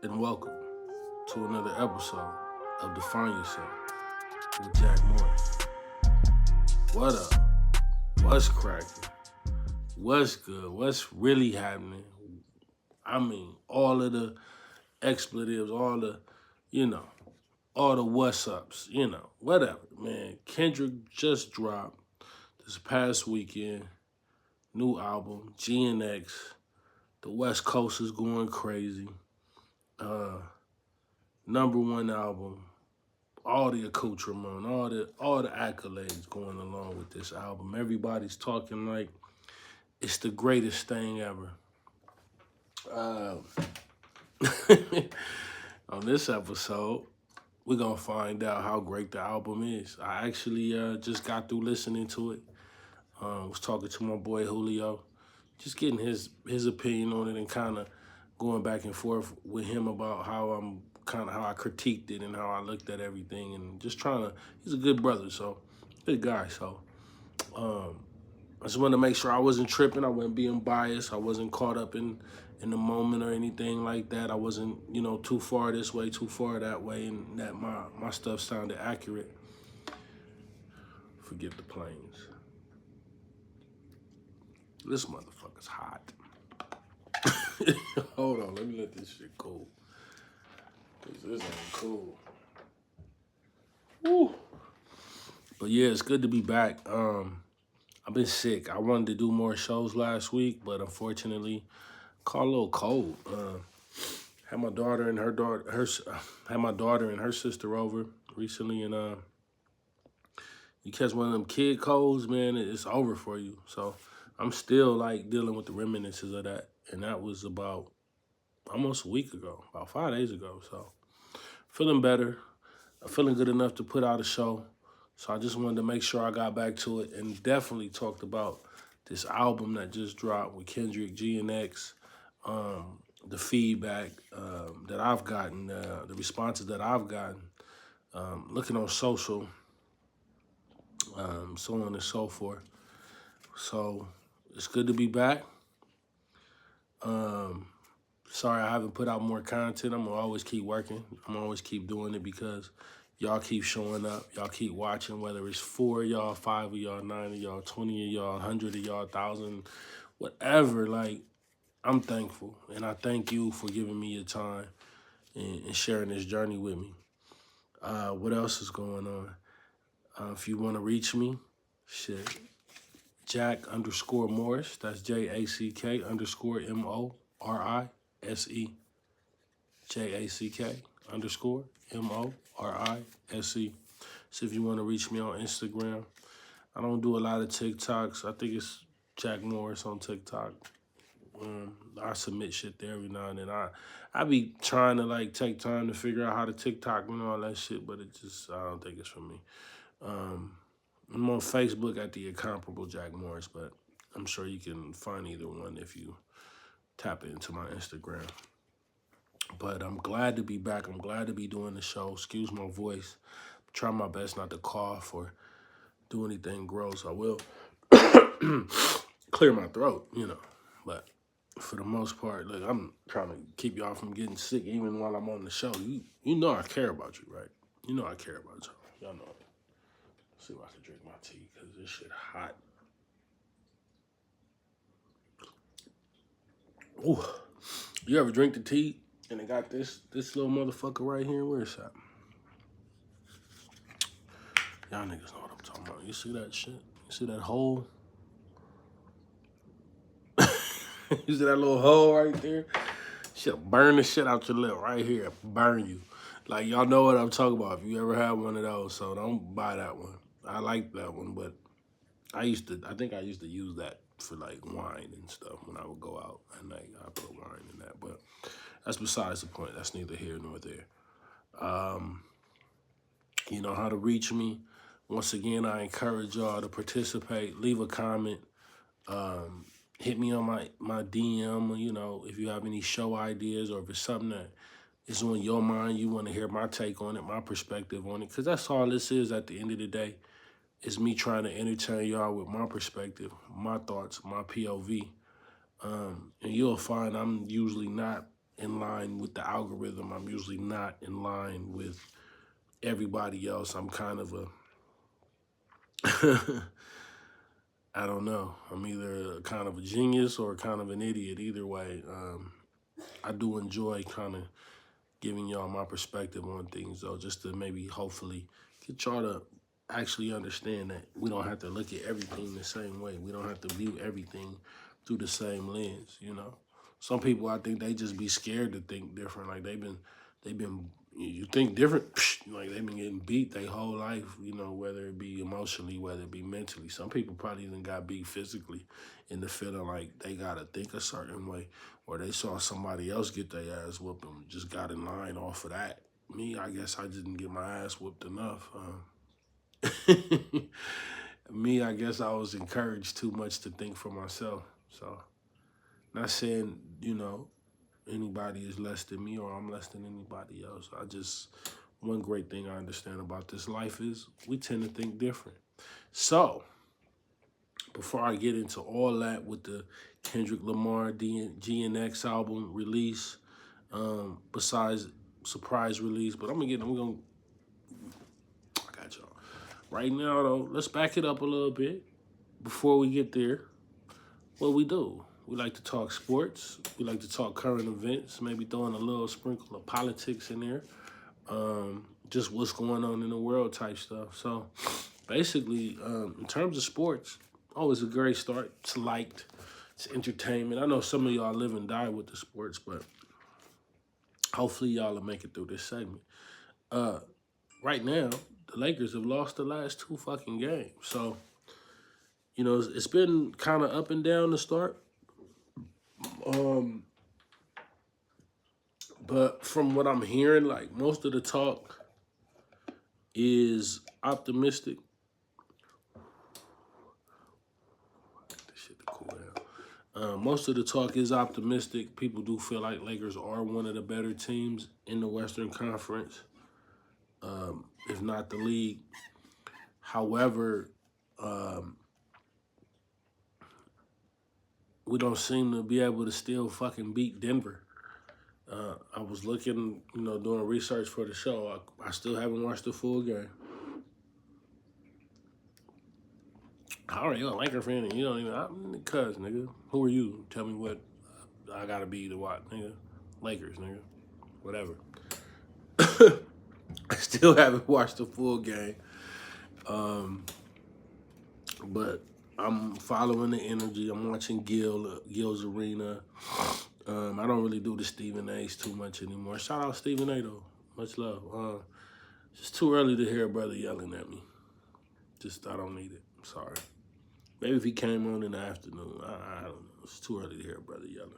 and welcome to another episode of Define Yourself with Jack Morris. What up? What's cracking? What's good? What's really happening? I mean, all of the expletives, you know, all the what's ups, whatever, man. Kendrick just dropped this past weekend, new album, GNX. The West Coast is going crazy. Uh, Number one album, all the accoutrement, all the accolades going along with this album. Everybody's talking like it's the greatest thing ever. Uh, on this episode, we're gonna find out how great the album is. I actually just got through listening to it. Was talking to my boy Julio, just getting his opinion on it and kind of going back and forth with him about how I critiqued it and how I looked at everything and just trying to. He's a good brother, so good guy. So um, I just wanted to make sure I wasn't tripping. I wasn't being biased. I wasn't caught up in the moment or anything like that. I wasn't too far this way, too far that way, and that my stuff sounded accurate. Forget the planes. This motherfucker's hot. Hold on, let me let this shit cool. Cause this ain't cool. Woo. But yeah, it's good to be back. I've been sick. I wanted to do more shows last week, but unfortunately, caught a little cold. Had my daughter and her sister over recently, and you catch one of them kid colds, man, it's over for you. So I'm still like dealing with the reminiscences of that, and that was about almost a week ago, about 5 days ago. So feeling better, feeling good enough to put out a show. So I just wanted to make sure I got back to it and definitely talked about this album that just dropped with Kendrick, GNX, the feedback that I've gotten, the responses that I've gotten, looking on social, so on and so forth. So it's good to be back. Sorry I haven't put out more content. I'm gonna always keep working. I'm gonna always keep doing it because y'all keep showing up. Y'all keep watching, whether it's 4 of y'all, 5 of y'all, 9 of y'all, 20 of y'all, 100 of y'all, 1,000, whatever. Like, I'm thankful. And I thank you for giving me your time and sharing this journey with me. What else is going on? If you want to reach me, shit, Jack_Morris. That's JACK_MORISE. JACK_MORISE. So if you want to reach me on Instagram, I don't do a lot of TikToks. I think it's Jack Morris on TikTok. I submit shit there every now and then. I be trying to like take time to figure out how to TikTok and all that shit, but I don't think it's for me. I'm on Facebook at the Incomparable Jack Morris, but I'm sure you can find either one if you tap into my Instagram. But I'm glad to be back. I'm glad to be doing the show. Excuse my voice. Try my best not to cough or do anything gross. I will clear my throat, But for the most part, look, I'm trying to keep y'all from getting sick even while I'm on the show. You know I care about you, right? You know I care about y'all. Y'all know it. Let's see if I can drink my tea because this shit hot. Ooh. You ever drink the tea and it got this little motherfucker right here? Where is that? Y'all niggas know what I'm talking about. You see that shit? You see that hole? You see that little hole right there? Shit, burn the shit out your lip right here. Burn you. Like, y'all know what I'm talking about if you ever had one of those, so don't buy that one. I like that one, but I think I used to use that for like wine and stuff when I would go out at night. I put wine in that, but that's besides the point. That's neither here nor there. You know how to reach me. Once again, I encourage y'all to participate. Leave a comment. Hit me on my DM, if you have any show ideas or if it's something that is on your mind, you want to hear my take on it, my perspective on it, because that's all this is at the end of the day, is me trying to entertain y'all with my perspective, my thoughts, my POV. And you'll find I'm usually not in line with the algorithm. I'm usually not in line with everybody else. I'm kind of a, I don't know. I'm either kind of a genius or kind of an idiot. Either way, I do enjoy kind of giving y'all my perspective on things, though, just to maybe hopefully get y'all to actually understand that we don't have to look at everything the same way. We don't have to view everything through the same lens, you know. Some people, I think they just be scared to think different. Like they've been, you think different, like they've been getting beat their whole life, you know, whether it be emotionally, whether it be mentally. Some people probably even got beat physically in the feeling like they got to think a certain way, or they saw somebody else get their ass whooped and just got in line off of that. Me, I guess I didn't get my ass whooped enough. Me, I guess I was encouraged too much to think for myself. So, not saying, you know, anybody is less than me or I'm less than anybody else. One great thing I understand about this life is we tend to think different. So, before I get into all that with the Kendrick Lamar GNX album release, besides surprise release, but I got y'all. Right now, though, let's back it up a little bit. Before we get there, what we do. We like to talk sports. We like to talk current events, maybe throwing a little sprinkle of politics in there. Just what's going on in the world type stuff. So basically, in terms of sports, always a great start. It's liked. It's entertainment. I know some of y'all live and die with the sports, but hopefully y'all will make it through this segment. Right now, the Lakers have lost the last 2 fucking games. So, you know, it's been kind of up and down to start. But from what I'm hearing, like most of the talk is optimistic. This shit to cool down. Most of the talk is optimistic. People do feel like Lakers are one of the better teams in the Western Conference, if not the league. However, we don't seem to be able to still fucking beat Denver. I was looking, you know, doing research for the show. I still haven't watched the full game. All right, you're a Laker fan and you don't even, cuz, nigga. Who are you? Tell me what I gotta be to watch, nigga. Lakers, nigga. Whatever. I still haven't watched the full game. But I'm following the energy. I'm watching Gil's Arena. I don't really do the Stephen A's too much anymore. Shout out Stephen A, though. Much love. It's too early to hear a brother yelling at me. I don't need it. I'm sorry. Maybe if he came on in the afternoon. I don't know. It's too early to hear a brother yelling.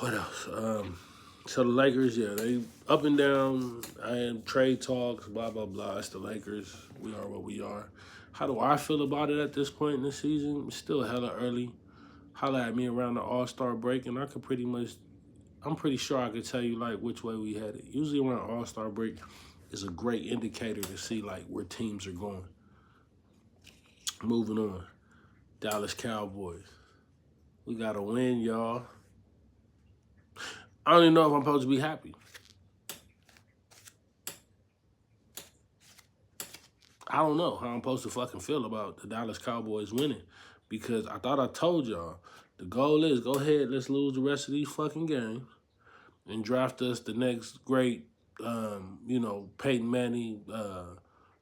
What else? So the Lakers, yeah, they up and down. I am trade talks, blah, blah, blah. It's the Lakers. We are what we are. How do I feel about it at this point in the season? It's still hella early. Holla at me around the All-Star break, and I'm pretty sure I could tell you, like, which way we headed. Usually around All-Star break is a great indicator to see, like, where teams are going. Moving on. Dallas Cowboys. We got to win, y'all. I don't even know if I'm supposed to be happy. I don't know how I'm supposed to fucking feel about the Dallas Cowboys winning, because I thought I told y'all the goal is go ahead, let's lose the rest of these fucking games and draft us the next great, Peyton Manning.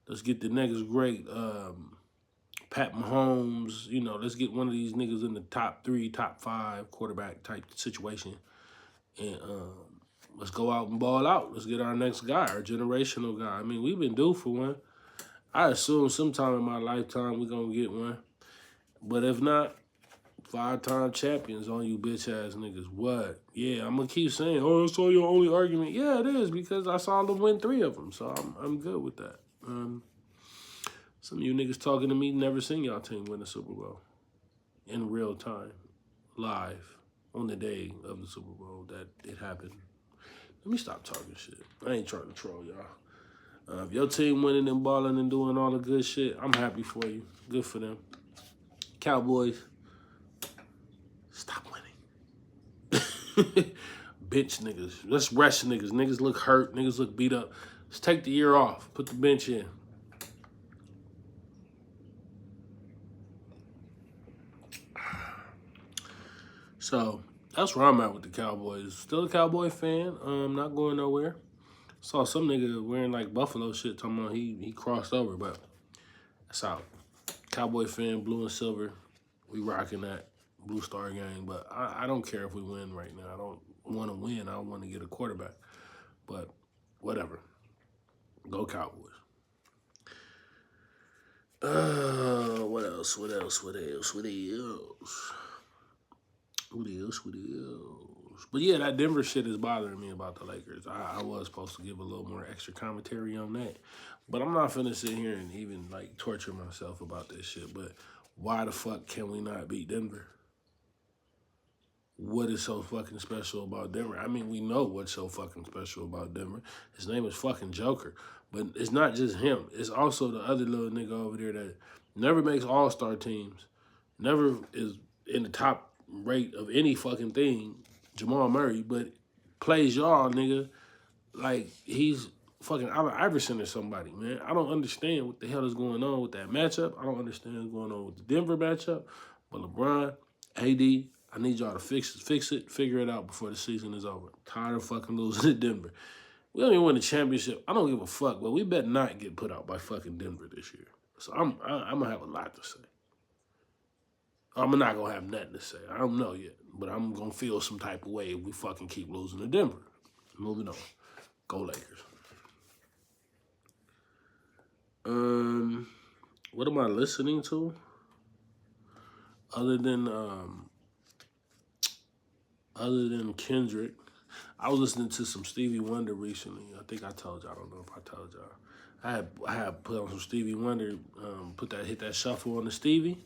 Let's get the next great Pat Mahomes. You know, let's get one of these niggas in the top 3, top 5 quarterback type situation. And let's go out and ball out. Let's get our next guy, our generational guy. I mean, we've been due for one. I assume sometime in my lifetime we're going to get one. But if not, 5-time champions on you bitch-ass niggas. What? Yeah, I'm going to keep saying, oh, that's all your only argument. Yeah, it is, because I saw them win 3 of them. So I'm good with that. Some of you niggas talking to me never seen y'all team win a Super Bowl in real time, live, on the day of the Super Bowl that it happened. Let me stop talking shit. I ain't trying to troll y'all. If your team winning and balling and doing all the good shit, I'm happy for you. Good for them. Cowboys, stop winning. Bench niggas. Let's rest niggas. Niggas look hurt. Niggas look beat up. Let's take the year off. Put the bench in. So that's where I'm at with the Cowboys. Still a Cowboy fan. Not going nowhere. Saw some nigga wearing like Buffalo shit talking about he crossed over, but that's out. Cowboy fan, blue and silver. We rocking that Blue Star gang, but I don't care if we win right now. I don't want to win. I want to get a quarterback. But whatever. Go Cowboys. What else? What else? What else? What else? What else? What else? But yeah, that Denver shit is bothering me about the Lakers. I was supposed to give a little more extra commentary on that. But I'm not finna sit here and even like torture myself about this shit. But why the fuck can we not beat Denver? What is so fucking special about Denver? I mean, we know what's so fucking special about Denver. His name is fucking Joker. But it's not just him. It's also the other little nigga over there that never makes all-star teams, never is in the top rate of any fucking thing, Jamal Murray, but plays y'all, nigga, like he's fucking Allen Iverson or somebody, man. I don't understand what the hell is going on with that matchup. I don't understand what's going on with the Denver matchup. But LeBron, AD, I need y'all to fix it, figure it out before the season is over. I'm tired of fucking losing to Denver. We don't even win the championship. I don't give a fuck, but we better not get put out by fucking Denver this year. So I'm gonna have a lot to say. I'm not gonna have nothing to say. I don't know yet, but I'm gonna feel some type of way if we fucking keep losing to Denver. Moving on. Go Lakers. What am I listening to? Other than Kendrick, I was listening to some Stevie Wonder recently. I think I told y'all. I don't know if I told y'all. I had put on some Stevie Wonder. Hit that shuffle on the Stevie.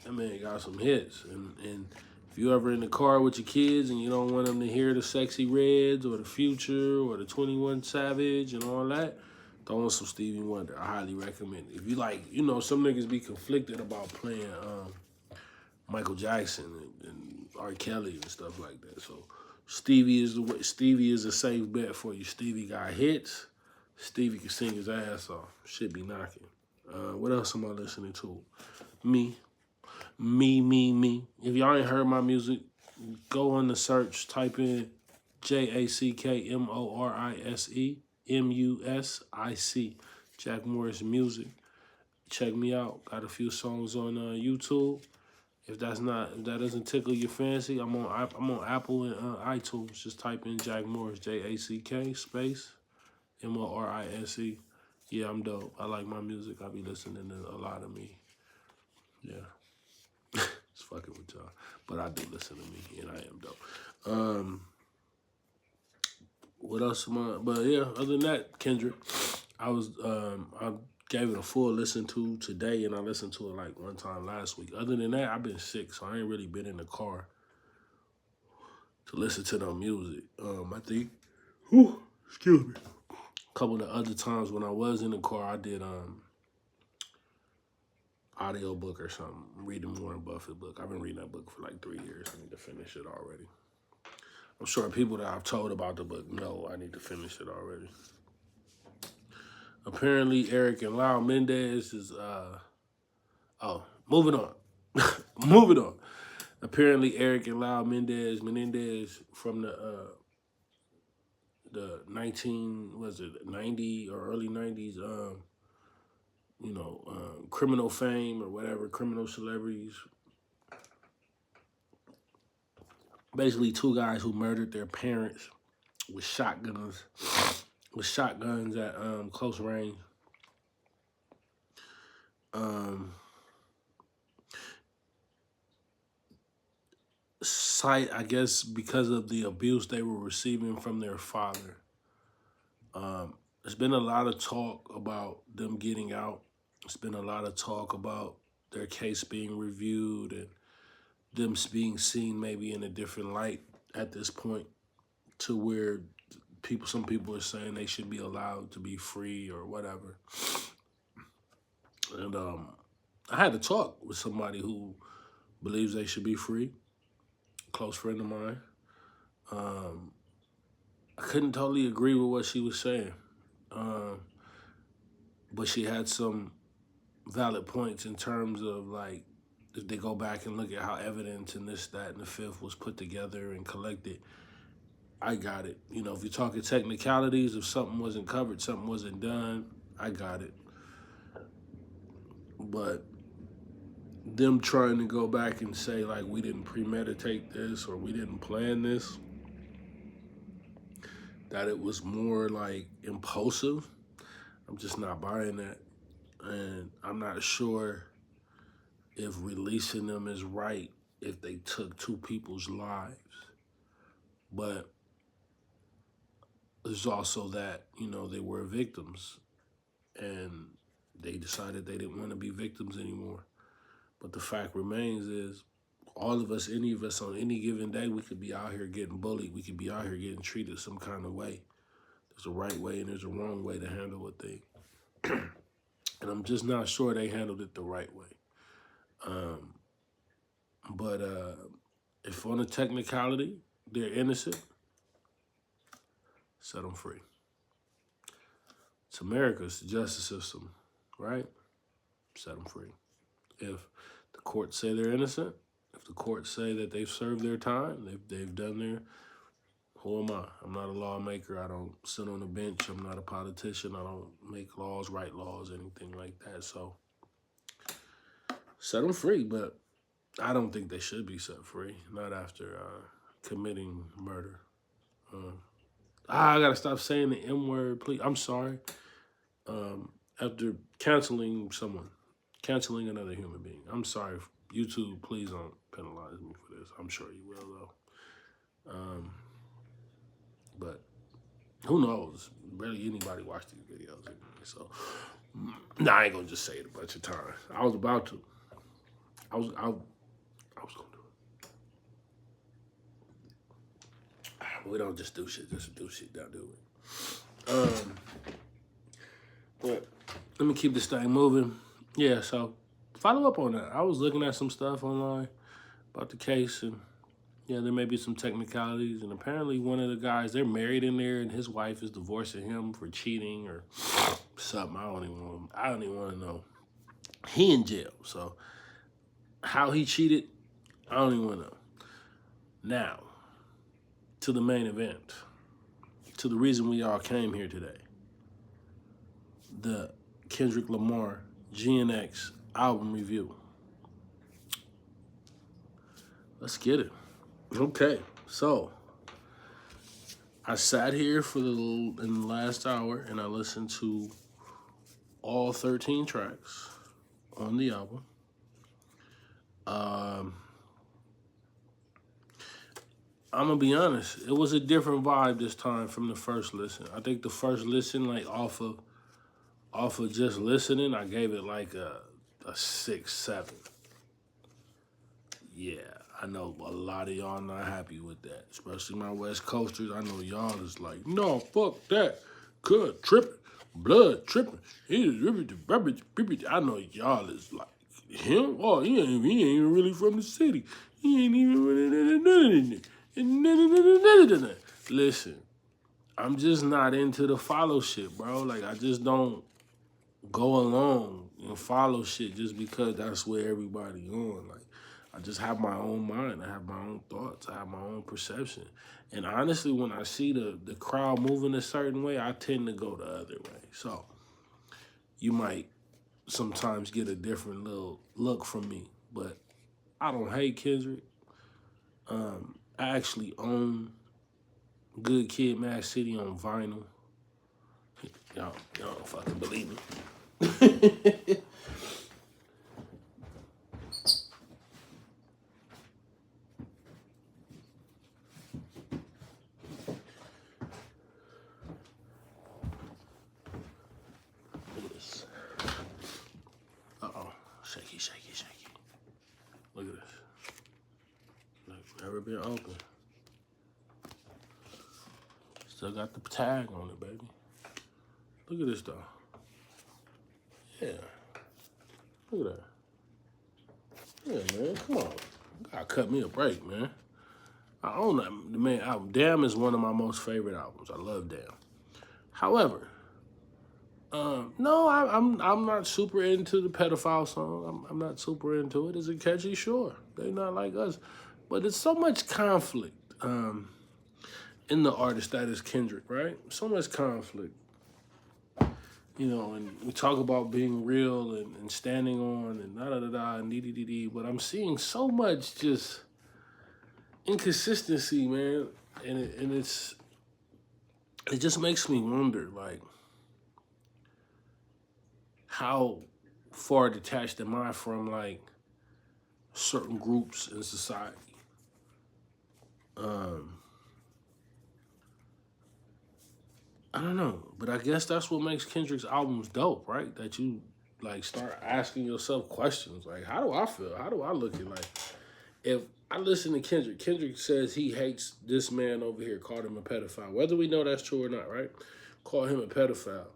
That man got some hits. And if you ever in the car with your kids and you don't want them to hear the Sexy Reds or the Future or the 21 Savage and all that, throw on some Stevie Wonder. I highly recommend it. If you like, some niggas be conflicted about playing Michael Jackson and R. Kelly and stuff like that. So Stevie is a safe bet for you. Stevie got hits. Stevie can sing his ass off. Shit be knocking. What else am I listening to? Me. If y'all ain't heard my music, go on the search, type in JACKMORISE MUSIC. Jack Morris Music. Check me out. Got a few songs on YouTube. If that doesn't tickle your fancy, I'm on Apple and iTunes. Just type in Jack Morris, JACK space MORISE. Yeah, I'm dope. I like my music. I be listening to a lot of me. Yeah. It's fucking with y'all. But I do listen to me, and I am dope. What else am I? But yeah, other than that, Kendrick, I gave it a full listen to today, and I listened to it like one time last week. Other than that, I've been sick, so I ain't really been in the car to listen to no music. I think, excuse me, a couple of the other times when I was in the car, I did audio book or something, reading Warren Buffett book. I've been reading that book for like 3 years. I need to finish it already. I'm sure people that I've told about the book know I need to finish it already. Apparently, Eric and Lau Mendez is, moving on. Moving on. Apparently, Eric and Lau Menendez from the 90 or early 90s, criminal fame or whatever, criminal celebrities. Basically, two guys who murdered their parents with shotguns at close range. I guess because of the abuse they were receiving from their father. There's been a lot of talk about them getting out. There's been a lot of talk about their case being reviewed and them being seen maybe in a different light at this point, to where some people are saying they should be allowed to be free or whatever. And I had to talk with somebody who believes they should be free. close friend of mine. I couldn't totally agree with what she was saying, but she had some valid points in terms of like if they go back and look at how evidence and this, that, and the fifth was put together and collected. I got it. You know, if you're talking technicalities, if something wasn't covered, something wasn't done, I got it. But them trying to go back and say like we didn't premeditate this or we didn't plan this, that it was more like impulsive, I'm just not buying that. And I'm not sure if releasing them is right if they took two people's lives. But there's also that, you know, they were victims and they decided they didn't want to be victims anymore. But the fact remains is all of us, any of us on any given day, we could be out here getting bullied. We could be out here getting treated some kind of way. There's a right way and there's a wrong way to handle a thing. And I'm just not sure they handled it the right way. But if on a technicality, they're innocent, set them free. It's America, it's the justice system, right? Set them free. If the courts say they're innocent, if the courts say that they've served their time, they've done their, who am I? I'm not a lawmaker. I don't sit on a bench. I'm not a politician. I don't make laws, write laws, anything like that. So set them free, but I don't think they should be set free, not after committing murder. I gotta stop saying the M word, please. I'm sorry. After canceling someone, canceling another human being. I'm sorry. YouTube, please don't penalize me for this. I'm sure you will, though. But who knows? Barely anybody watch these videos anyway. So, I ain't gonna just say it a bunch of times. I was about to. I was gonna do it. We don't just do shit just to do shit. Don't do it. But let me keep this thing moving. Yeah, so follow up on that. I was looking at some stuff online about the case, and yeah, there may be some technicalities. And apparently, one of the guys, they're married in there, and his wife is divorcing him for cheating or something. I don't even want to know. He in jail, so how he cheated, I don't even want to know. Now, to the main event, to the reason we all came here today. The Kendrick Lamar GNX album review. Let's get it. Okay, so I sat here in the last hour and I listened to all 13 tracks on the album. I'm gonna be honest, it was a different vibe this time from the first listen. I think the first listen, like off of just listening, I gave it like a 6, 7. Yeah, I know a lot of y'all not happy with that, especially my West Coasters. I know y'all is like, no, fuck that. Good, tripping, blood tripping. I know y'all is like, him? Oh, he ain't even really from the city. He ain't even really. Listen, I'm just not into the follow shit, bro. Like, I just don't go along and follow shit just because that's where everybody going. Like, I just have my own mind. I have my own thoughts. I have my own perception. And honestly, when I see the crowd moving a certain way, I tend to go the other way. So you might sometimes get a different little look from me. But I don't hate Kendrick. I actually own Good Kid, Mad City on vinyl. Y'all don't fucking believe me. Look at this. Uh-oh. Shaky, shaky, shaky. Look at this. Look, never been open. Still got the tag on it, baby. Look at this, though. Yeah. Look at that. Yeah, man. Come on. You gotta cut me a break, man. I own the man album. Damn is one of my most favorite albums. I love Damn. However, no, I'm not super into the pedophile song. I'm not super into it. Is it catchy? Sure. They not like us. But it's so much conflict in the artist that is Kendrick, right? So much conflict. You know, and we talk about being real and standing on and da-da-da-da and dee-dee-dee-dee, but I'm seeing so much just inconsistency, man. And it just makes me wonder, like, how far detached am I from, like, certain groups in society? I don't know, but I guess that's what makes Kendrick's albums dope, right? That you like start asking yourself questions like, how do I feel? How do I look at like if I listen to Kendrick, Kendrick says he hates this man over here, called him a pedophile. Whether we know that's true or not, right? Call him a pedophile.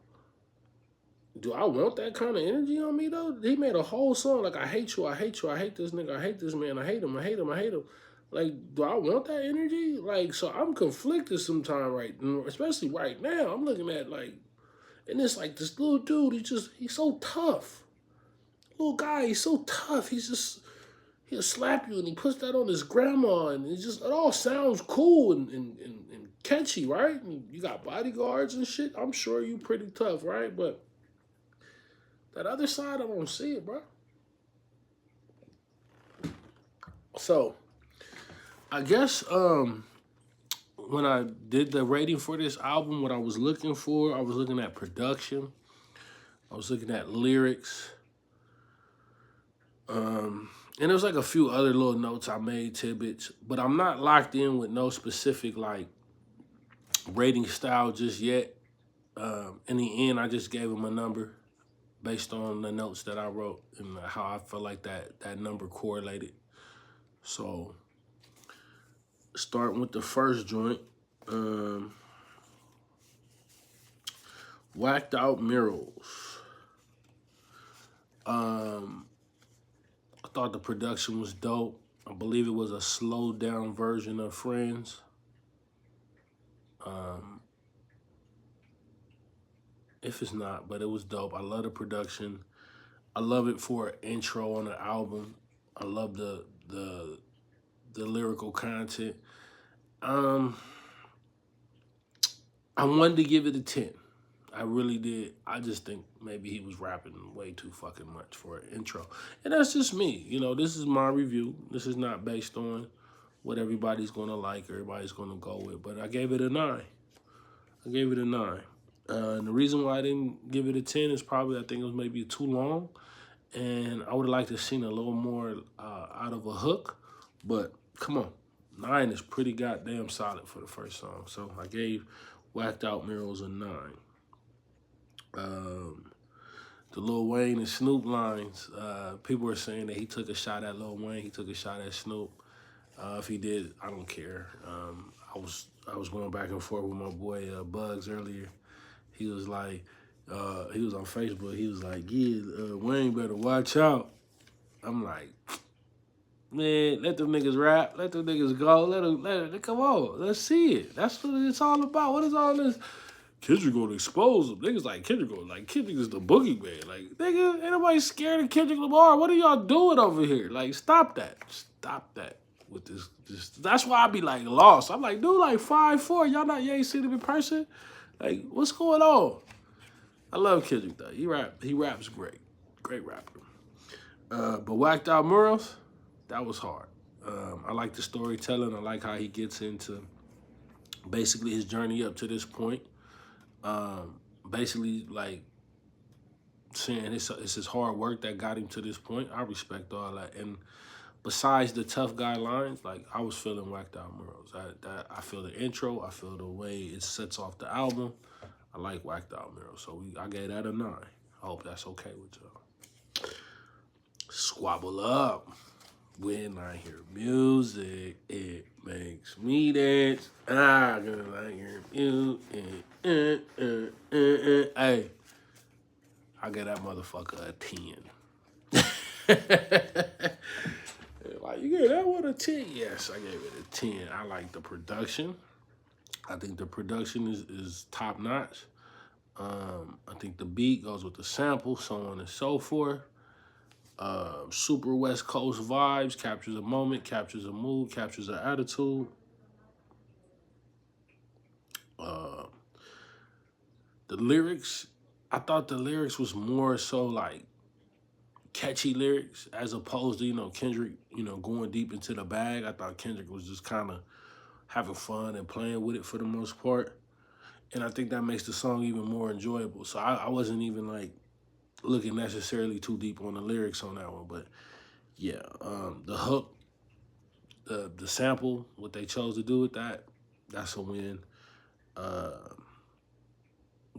Do I want that kind of energy on me though? He made a whole song like I hate you, I hate you, I hate this nigga, I hate this man, I hate him, I hate him, I hate him. Like, do I want that energy? Like, so I'm conflicted sometimes, right? Especially right now. I'm looking at like, and it's like this little dude. He's so tough. Little guy, he's so tough. He'll slap you and he puts that on his grandma, and it all sounds cool and catchy, right? And you got bodyguards and shit. I'm sure you pretty tough, right? But that other side, I don't see it, bro. So I guess when I did the rating for this album, what I was looking for, I was looking at production, I was looking at lyrics, and there was like a few other little notes I made, tidbits, but I'm not locked in with no specific like rating style just yet. In the end, I just gave him a number based on the notes that I wrote and how I felt like that number correlated. So starting with the first joint, Whacked Out Murals. I thought the production was dope. I believe it was a slowed down version of Friends. If it's not, but it was dope. I love the production. I love it for an intro on an album. I love the lyrical content. I wanted to give it a 10. I really did. I just think maybe he was rapping way too fucking much for an intro. And that's just me. You know, this is my review. This is not based on what everybody's going to like, everybody's going to go with. But I gave it a 9. I gave it a 9. And the reason why I didn't give it a 10 is probably I think it was maybe too long. And I would have liked to have seen a little more out of a hook. But come on. 9 is pretty goddamn solid for the first song. So I gave Whacked Out Murals a 9. The Lil Wayne and Snoop lines, people were saying that he took a shot at Lil Wayne, he took a shot at Snoop. If he did, I don't care. I was going back and forth with my boy Bugs earlier. He was like, he was on Facebook. He was like, yeah, Wayne better watch out. I'm like, man, let them niggas rap. Let them niggas go. Let them come on. Let's see it. That's what it's all about. What is all this? Kendrick gonna expose them. Niggas like Kendrick is the boogeyman. Like, nigga, ain't nobody scared of Kendrick Lamar. What are y'all doing over here? Like, stop that. Stop that with this. That's why I be like lost. I'm like, dude, like 5'4". You ain't seen him in person? Like, what's going on? I love Kendrick though. He raps great. Great rapper. But Whacked Out Murals, that was hard. I like the storytelling. I like how he gets into basically his journey up to this point. Basically, like, saying it's his hard work that got him to this point. I respect all that. And besides the tough guy lines, like, I was feeling Whacked Out Murals. I feel the intro. I feel the way it sets off the album. I like Whacked Out Murals. So I gave that a 9. I hope that's okay with y'all. Squabble Up. When I hear music, it makes me dance. I gonna like your music. Hey, I get that motherfucker a 10. Like, you get that one a of 10? Yes, I gave it a 10. I like the production. I think the production is top notch. I think the beat goes with the sample, so on and so forth. Super West Coast vibes, captures a moment, captures a mood, captures an attitude. The lyrics, I thought the lyrics was more so like catchy lyrics as opposed to, Kendrick, going deep into the bag. I thought Kendrick was just kind of having fun and playing with it for the most part. And I think that makes the song even more enjoyable. So I wasn't even like looking necessarily too deep on the lyrics on that one. But yeah, the hook, the sample, what they chose to do with that, that's a win.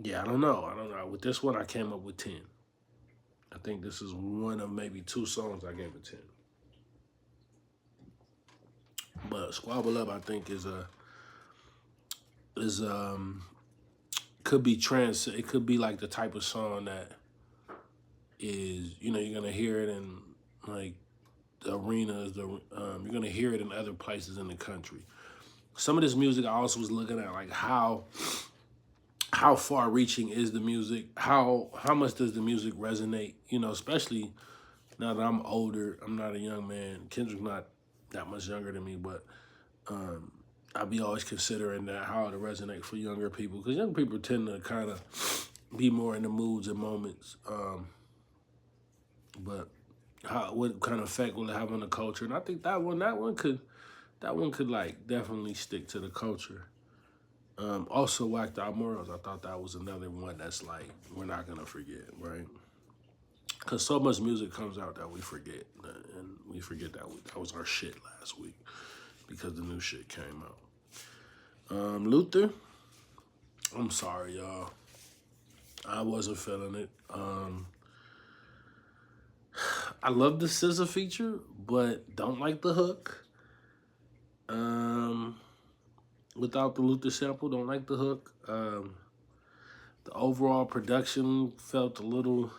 Yeah, I don't know. With this one, I came up with 10. I think this is one of maybe two songs I gave a 10. But Squabble Up, I think, is could be trans. It could be like the type of song that is, you're gonna hear it in like the arenas. You're gonna hear it in other places in the country. Some of this music, I also was looking at like how far reaching is the music? How much does the music resonate? Especially now that I'm older. I'm not a young man. Kendrick's not that much younger than me, but I'll be always considering that how it resonate for younger people, because young people tend to kind of be more in the moods and moments. But what kind of effect will it have on the culture? And I think that one could like definitely stick to the culture. Also, Whacked Out Morals, I thought that was another one that's like, we're not going to forget, right? Because so much music comes out that we forget. And we forget that was our shit last week because the new shit came out. Luther, I'm sorry, y'all. I wasn't feeling it. I love the SZA feature, but don't like the hook. Without the Luther sample, don't like the hook. The overall production felt a little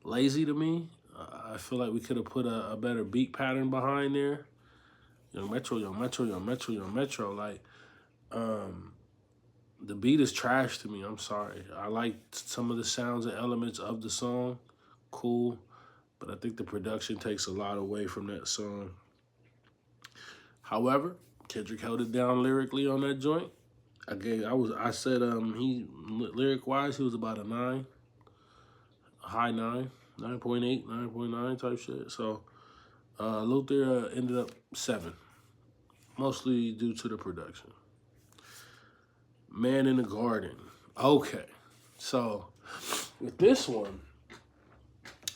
lazy to me. I feel like we could have put a better beat pattern behind there. Young Metro, Young Metro, Young Metro, Young Metro. Like, the beat is trash to me. I'm sorry. I like some of the sounds and elements of the song. Cool. But I think the production takes a lot away from that song. However, Kendrick held it down lyrically on that joint. I said he lyric wise he was about a 9, a high 9, 9.8, 9.9 type shit. So Luther ended up 7, mostly due to the production. Man in the Garden. Okay, so with this one,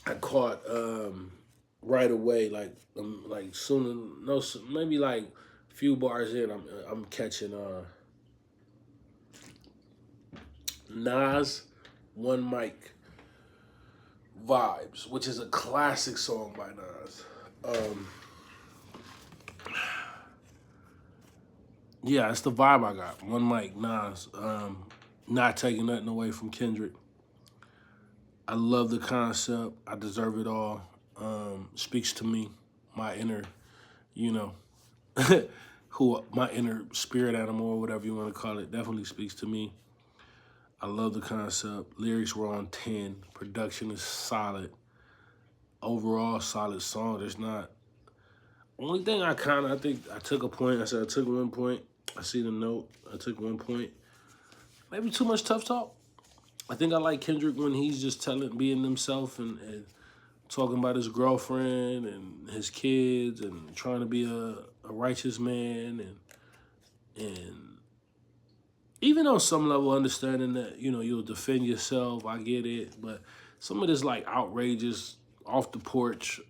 I caught right away, like soon, no, maybe like a few bars in, I'm catching Nas One Mic Vibes, which is a classic song by Nas. Yeah, it's the vibe I got. One Mic, Nas. Not taking nothing away from Kendrick. I love the concept. I deserve it all. Speaks to me, my inner, my inner spirit animal or whatever you want to call it. Definitely speaks to me. I love the concept. Lyrics were on 10. Production is solid. Overall, solid song. There's not. Only thing I think I took a point. I said I took 1 point. I see the note. I took 1 point. Maybe too much tough talk. I think I like Kendrick when he's just being himself and talking about his girlfriend and his kids and trying to be a righteous man and even on some level understanding that, you'll defend yourself. I get it. But some of this like outrageous off the porch,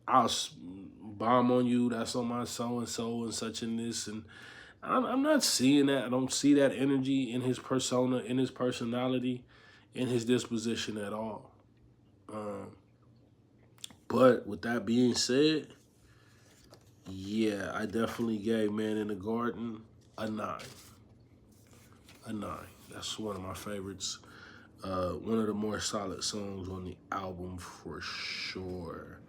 I'll bomb on you, that's on my so-and-so and such and this. And I'm not seeing that. I don't see that energy in his persona, in his personality, in his disposition at all. But with that being said, yeah, I definitely gave Man in the Garden a 9. A 9. That's one of my favorites. One of the more solid songs on the album for sure.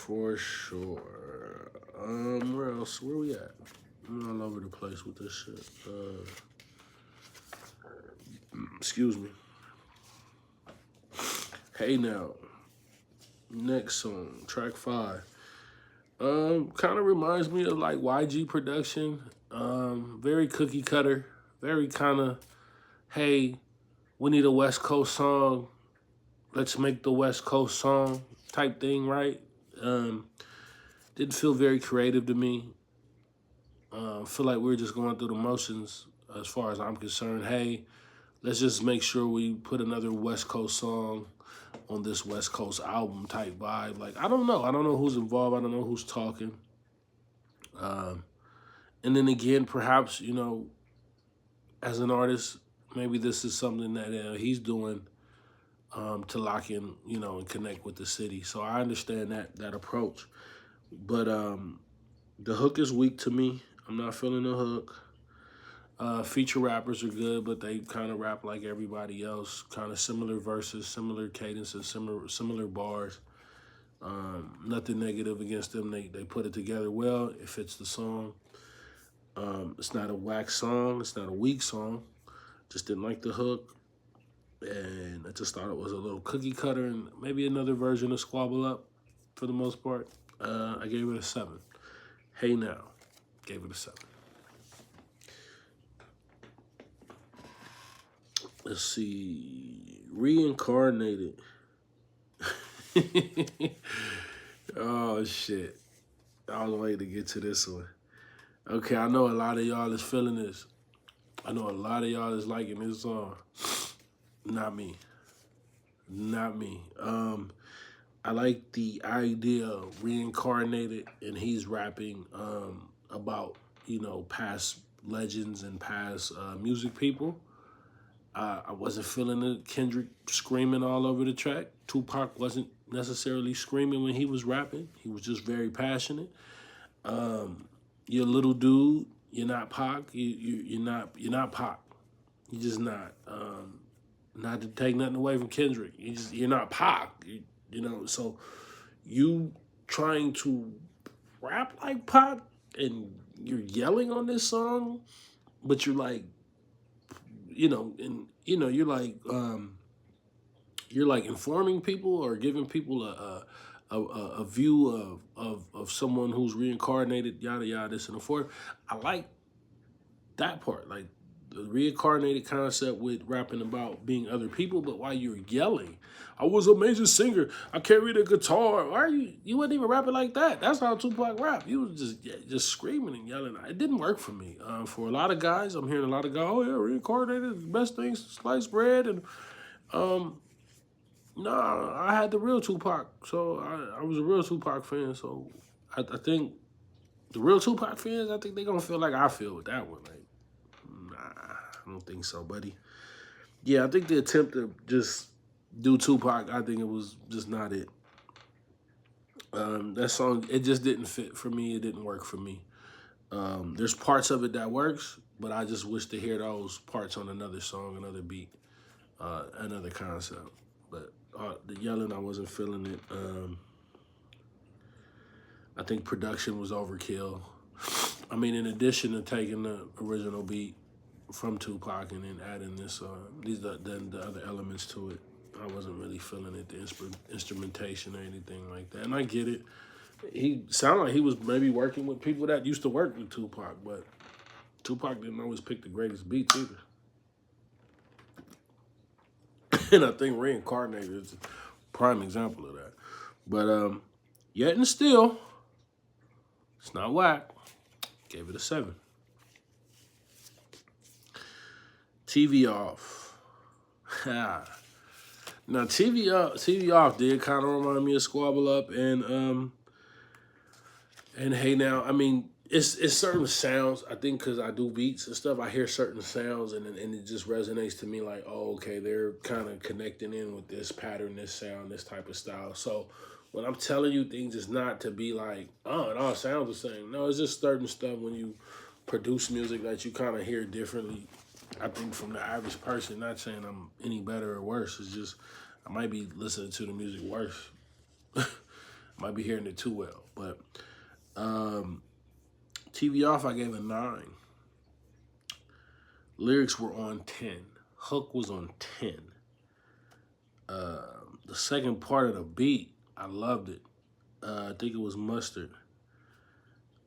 for sure. Where else? Where we at? I'm all over the place with this shit. Excuse me. Hey Now. Next song, track 5. Kind of reminds me of like YG production. Very cookie cutter. Very kind of, hey, we need a West Coast song. Let's make the West Coast song type thing, right? Didn't feel very creative to me. Feel like we were just going through the motions as far as I'm concerned. Hey, let's just make sure we put another West Coast song on this West Coast album type vibe. Like, I don't know. I don't know who's involved. I don't know who's talking. And then again, perhaps, you know, as an artist, maybe this is something that he's doing to lock in, you know, and connect with the city. So I understand that approach. But the hook is weak to me. I'm not feeling the hook. Feature rappers are good, but they kind of rap like everybody else. Kind of similar verses, similar cadences, similar bars. Nothing negative against them. They put it together well. It fits the song. It's not a whack song. It's not a weak song. Just didn't like the hook. And I just thought it was a little cookie cutter and maybe another version of Squabble Up for the most part. I gave it a 7. Hey Now, gave it a 7. Let's see, Reincarnated. Oh, shit. I was waiting to get to this one. Okay, I know a lot of y'all is feeling this. I know a lot of y'all is liking this song. Not me. Not me. I like the idea of Reincarnated, and he's rapping about, you know, past legends and past music people. I wasn't feeling it. Kendrick screaming all over the track. Tupac wasn't necessarily screaming when he was rapping. He was just very passionate. You're a little dude. You're not Pac. You're not Pac. You're just not. Not to take nothing away from Kendrick. You're not Pac. You know, so you trying to rap like Pac and you're yelling on this song, but you're like, you know, and you know, you're like informing people or giving people a view of someone who's reincarnated, yada yada, this and the fourth. I like that part, like the reincarnated concept with rapping about being other people, but while you're yelling, I was a major singer, I carried a guitar. Why are you wasn't even rapping like that? That's how Tupac rap. You was just screaming and yelling. It didn't work for me. For a lot of guys, I'm hearing a lot of guys, oh yeah, reincarnated, the best things, sliced bread, and nah, I had the real Tupac, so I was a real Tupac fan. So I think the real Tupac fans, I think they're gonna feel like I feel with that one. Like, nah, I don't think so, buddy. Yeah, I think the attempt to just do Tupac, I think it was just not it. That song, it just didn't fit for me. It didn't work for me. There's parts of it that works, but I just wish to hear those parts on another song, another beat, another concept. But the yelling, I wasn't feeling it. I think production was overkill. I mean, in addition to taking the original beat from Tupac and then adding this, the other elements to it, I wasn't really feeling it, the instrumentation or anything like that. And I get it. He sounded like he was maybe working with people that used to work with Tupac, but Tupac didn't always pick the greatest beats either. And I think Reincarnated is a prime example of that. But yet and still, it's not whack. Gave it a 7. TV Off. Now TV Off did kind of remind me of Squabble Up and Hey Now. I mean, it's certain sounds. I think because I do beats and stuff, I hear certain sounds and it just resonates to me like, oh, okay, they're kind of connecting in with this pattern, this sound, this type of style. So when I'm telling you things, it's not to be like, oh, it all sounds the same. No, it's just certain stuff when you produce music that you kind of hear differently. I think from the average person, not saying I'm any better or worse. It's just I might be listening to the music worse. I Might be hearing it too well. But TV Off, I gave a 9. Lyrics were on 10. Hook was on 10. The second part of the beat, I loved it. I think it was Mustard.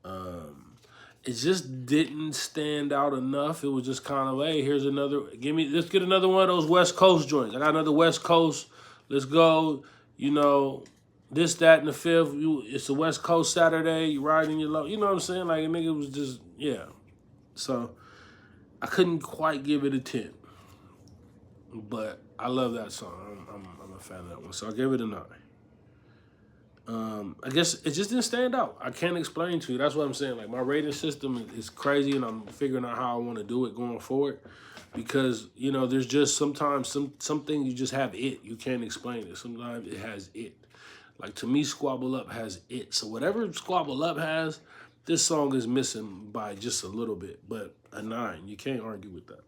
It just didn't stand out enough. It was just kind of, hey, here's another, let's get another one of those West Coast joints. I got another West Coast. Let's go. You know, this, that, and the fifth. It's a West Coast Saturday. You riding your low. You know what I'm saying? Like, a nigga was just, yeah. So I couldn't quite give it a 10. But I love that song. I'm a fan of that one. So I gave it a 9. I guess it just didn't stand out. I can't explain to you. That's what I'm saying. Like, my rating system is crazy, and I'm figuring out how I want to do it going forward. Because, you know, there's just sometimes some things you just have it. You can't explain it. Sometimes it has it. Like, to me, Squabble Up has it. So whatever Squabble Up has, this song is missing by just a little bit. But a 9. You can't argue with that.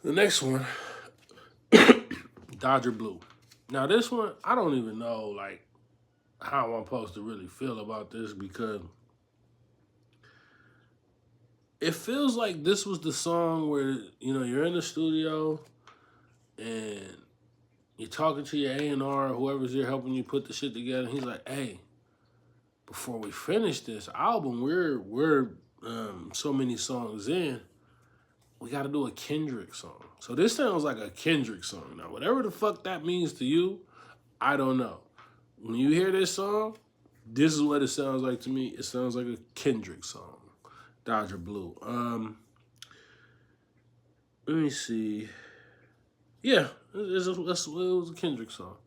The next one, Dodger Blue. Now, this one, I don't even know, like, how I'm supposed to really feel about this, because it feels like this was the song where, you know, you're in the studio and you're talking to your A&R or whoever's there helping you put the shit together. He's like, hey, before we finish this album, we're so many songs in, we got to do a Kendrick song. So this sounds like a Kendrick song. Now, whatever the fuck that means to you, I don't know. When you hear this song, this is what it sounds like to me. It sounds like a Kendrick song, Dodger Blue. Let me see. Yeah, it was a Kendrick song.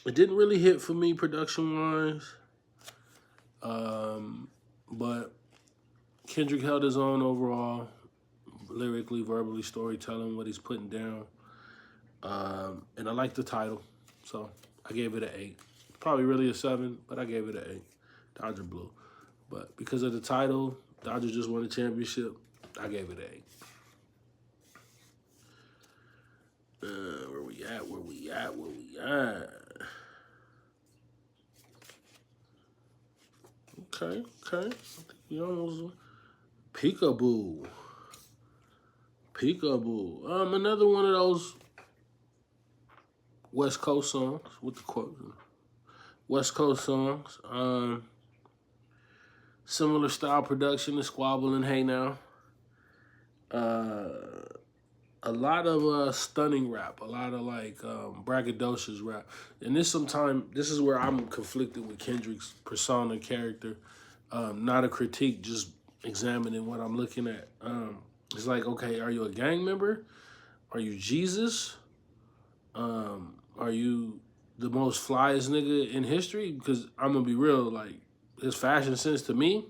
It didn't really hit for me production-wise, but Kendrick held his own overall, lyrically, verbally, storytelling, what he's putting down. And I like the title, so I gave it an 8. Probably really a 7, but I gave it an 8. Dodger Blue. But because of the title, Dodgers just won a championship, I gave it an 8. Where we at? Okay. I think we almost... Peekaboo. Another one of those West Coast songs with the quote. West Coast songs. Similar style production to Squabble and Hey Now. A lot of stunning rap, a lot of like braggadocious rap. And this is where I'm conflicted with Kendrick's persona character. Not a critique, just examining what I'm looking at. It's like, okay, are you a gang member? Are you Jesus? Are you the most flyest nigga in history? Because I'm gonna be real, like, his fashion sense to me,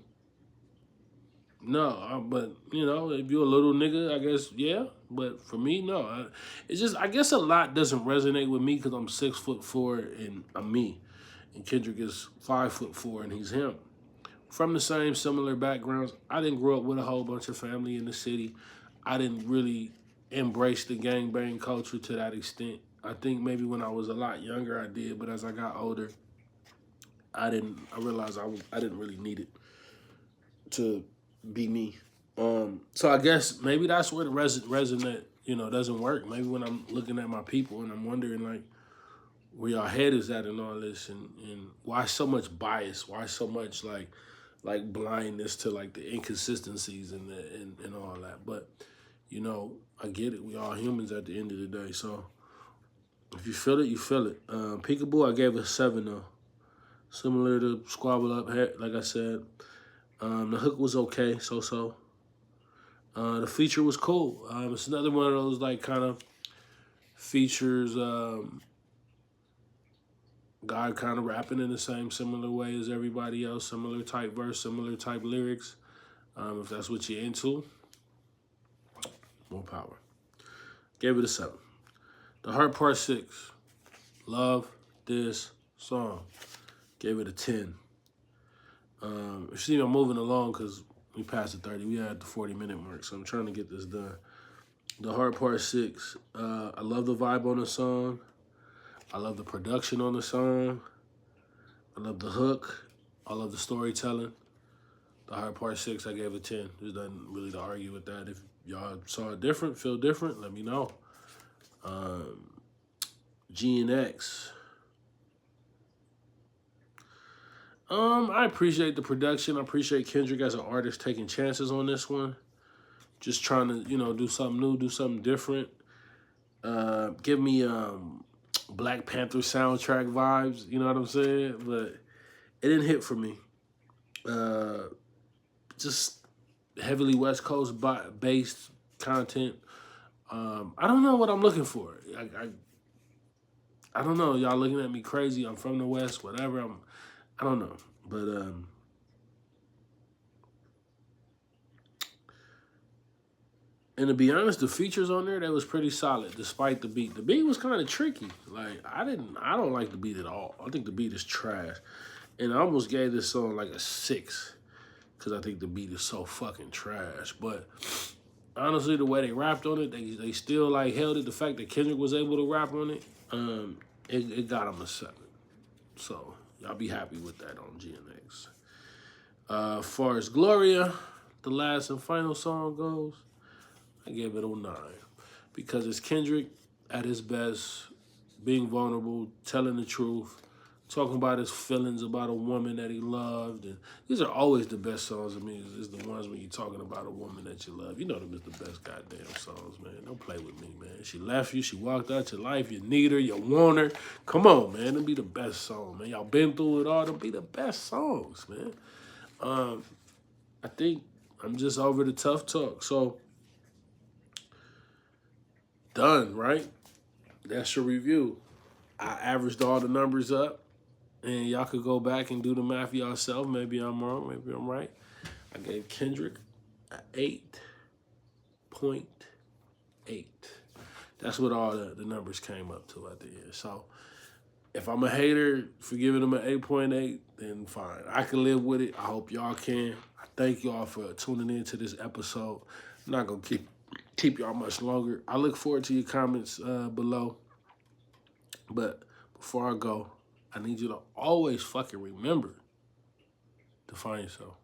no. But, you know, if you're a little nigga, I guess, yeah. But for me, no. It's just, I guess a lot doesn't resonate with me because I'm 6'4" and I'm me. And Kendrick is 5'4" and he's him. From the same similar backgrounds, I didn't grow up with a whole bunch of family in the city. I didn't really embrace the gangbang culture to that extent. I think maybe when I was a lot younger I did, but as I got older, I realized I didn't really need it to be me. So I guess maybe that's where the resonate, you know, doesn't work. Maybe when I'm looking at my people and I'm wondering, like, where your head is at and all this, and why so much bias? Why so much like blindness to like the inconsistencies and all that? But, you know, I get it. We all humans at the end of the day. So if you feel it, you feel it. Peekaboo, I gave a 7 though. Similar to Squabble Up, like I said. The hook was okay, so. The feature was cool. It's another one of those like kind of features. God kind of rapping in the same similar way as everybody else. Similar type verse, similar type lyrics. If that's what you're into, more power. Gave it a 7. The Heart Part 6. Love this song. Gave it a 10. You see, I'm moving along because we passed the 30. We had the 40-minute mark, so I'm trying to get this done. The Heart Part 6. I love the vibe on the song. I love the production on the song. I love the hook. I love the storytelling. The Hard Part 6, I gave a 10. There's nothing really to argue with that. If y'all saw it different, feel different, let me know. GNX. I appreciate the production. I appreciate Kendrick as an artist taking chances on this one. Just trying to, do something new, do something different. Give me Black Panther soundtrack vibes, you know what I'm saying? But it didn't hit for me. Just heavily West Coast based content. I don't know what I'm looking for. I don't know. Y'all looking at me crazy. I'm from the West, whatever. I don't know. But and to be honest, the features on there, that was pretty solid despite the beat. The beat was kind of tricky. Like I don't like the beat at all. I think the beat is trash. And I almost gave this song like a 6 because I think the beat is so fucking trash. But honestly, the way they rapped on it, they still like held it. The fact that Kendrick was able to rap on it, it got him a 7. So y'all be happy with that on GNX. As far as Gloria, the last and final song goes, I gave it a 9 because it's Kendrick at his best, being vulnerable, telling the truth, talking about his feelings about a woman that he loved. And these are always the best songs of me. It's the ones when you're talking about a woman that you love. You know them is the best goddamn songs, man. Don't play with me, man. She left you. She walked out your life. You need her. You want her. Come on, man. Them be the best song, man. Y'all been through it all. Them be the best songs, man. I think I'm just over the tough talk. So, done, right? That's your review. I averaged all the numbers up. And y'all could go back and do the math yourself. Maybe I'm wrong. Maybe I'm right. I gave Kendrick an 8.8. That's what all the numbers came up to at the end. So if I'm a hater for giving him an 8.8, then fine. I can live with it. I hope y'all can. I thank y'all for tuning in to this episode. I'm not going to keep y'all much longer. I look forward to your comments below. But before I go, I need you to always fucking remember to find yourself.